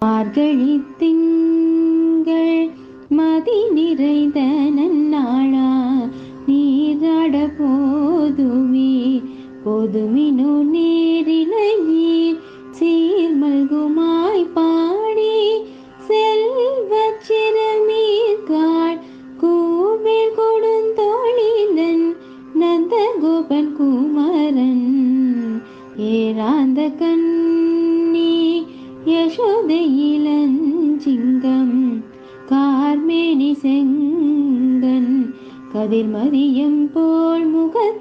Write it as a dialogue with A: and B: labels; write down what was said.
A: மார்கழி திங்கள் மதி நிறைந்த நன்னாளா நீராட போதுமினோ நேரிழையீர் சீர்மல்குமாய் பாடி செல்வ சிறுமீர்காள் கூவேல் கொடுந்தோழிலன் நந்த கோபன் குமரன் ஏராந்த கண்ணி யசோதை இளஞ்சிங்கம் கார்மேனி செங்கன் கதிர்மதியம் போல் முகத்